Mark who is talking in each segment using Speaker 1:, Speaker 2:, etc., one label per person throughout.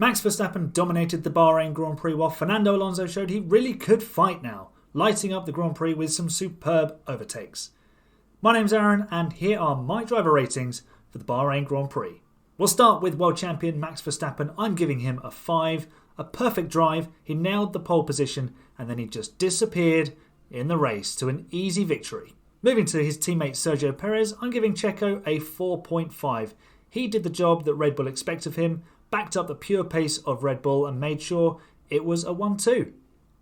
Speaker 1: Max Verstappen dominated the Bahrain Grand Prix while Fernando Alonso showed he really could fight now, lighting up the Grand Prix with some superb overtakes. My name's Aaron and here are my driver ratings for the Bahrain Grand Prix. We'll start with world champion Max Verstappen. I'm giving him a 5. A perfect drive, he nailed the pole position and then he just disappeared in the race to an easy victory. Moving to his teammate Sergio Perez, I'm giving Checo a 4.5. He did the job that Red Bull expects of him, backed up the pure pace of Red Bull and made sure it was a 1-2.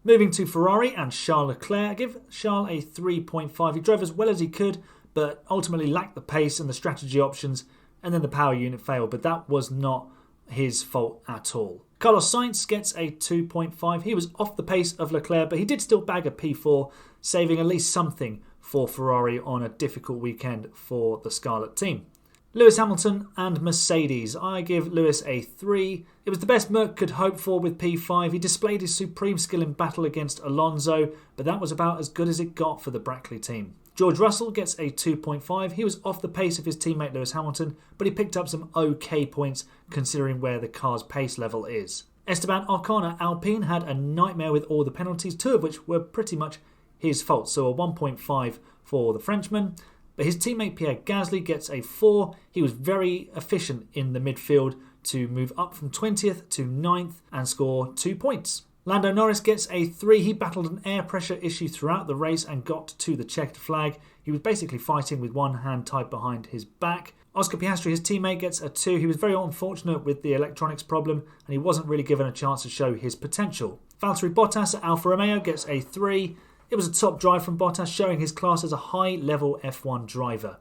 Speaker 1: Moving to Ferrari and Charles Leclerc, I give Charles a 3.5. He drove as well as he could, but ultimately lacked the pace and the strategy options, and then the power unit failed, but that was not his fault at all. Carlos Sainz gets a 2.5. He was off the pace of Leclerc, but he did still bag a P4, saving at least something for Ferrari on a difficult weekend for the Scarlet team. Lewis Hamilton and Mercedes. I give Lewis a 3. It was the best Merc could hope for with P5. He displayed his supreme skill in battle against Alonso, but that was about as good as it got for the Brackley team. George Russell gets a 2.5. He was off the pace of his teammate Lewis Hamilton, but he picked up some okay points considering where the car's pace level is. Esteban Ocon at Alpine had a nightmare with all the penalties, 2 of which were pretty much his fault, so a 1.5 for the Frenchman. But his teammate Pierre Gasly gets a 4. He was very efficient in the midfield to move up from 20th to 9th and score 2 points. Lando Norris gets a 3. He battled an air pressure issue throughout the race and got to the checkered flag. He was basically fighting with one hand tied behind his back. Oscar Piastri, his teammate, gets a 2. He was very unfortunate with the electronics problem and he wasn't really given a chance to show his potential. Valtteri Bottas at Alfa Romeo gets a 3. It was a top drive from Bottas, showing his class as a high-level F1 driver.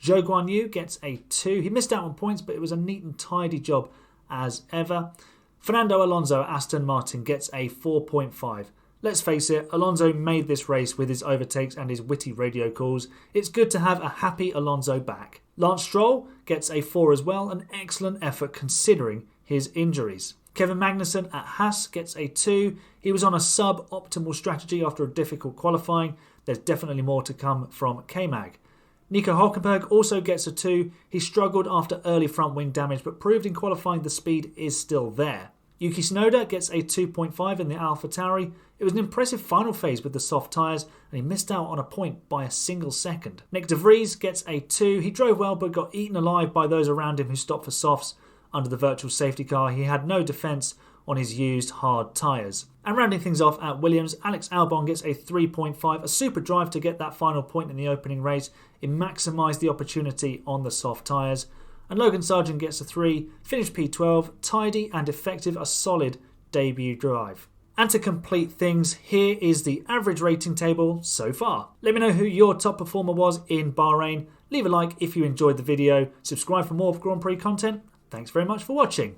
Speaker 1: Zhou Guanyu gets a 2. He missed out on points, but it was a neat and tidy job as ever. Fernando Alonso at Aston Martin gets a 4.5. Let's face it, Alonso made this race with his overtakes and his witty radio calls. It's good to have a happy Alonso back. Lance Stroll gets a 4 as well, an excellent effort considering his injuries. Kevin Magnussen at Haas gets a 2. He was on a sub-optimal strategy after a difficult qualifying. There's definitely more to come from K-Mag. Nico Hulkenberg also gets a 2. He struggled after early front wing damage, but proved in qualifying the speed is still there. Yuki Tsunoda gets a 2.5 in the AlphaTauri. It was an impressive final phase with the soft tyres, and he missed out on a point by a single second. Nick De Vries gets a 2. He drove well, but got eaten alive by those around him who stopped for softs. Under the virtual safety car, he had no defence on his used hard tyres. And rounding things off at Williams, Alex Albon gets a 3.5, a super drive to get that final point in the opening race. It maximised the opportunity on the soft tyres. And Logan Sargeant gets a 3, finished P12, tidy and effective, a solid debut drive. And to complete things, here is the average rating table so far. Let me know who your top performer was in Bahrain. Leave a like if you enjoyed the video, subscribe for more Grand Prix content. Thanks very much for watching.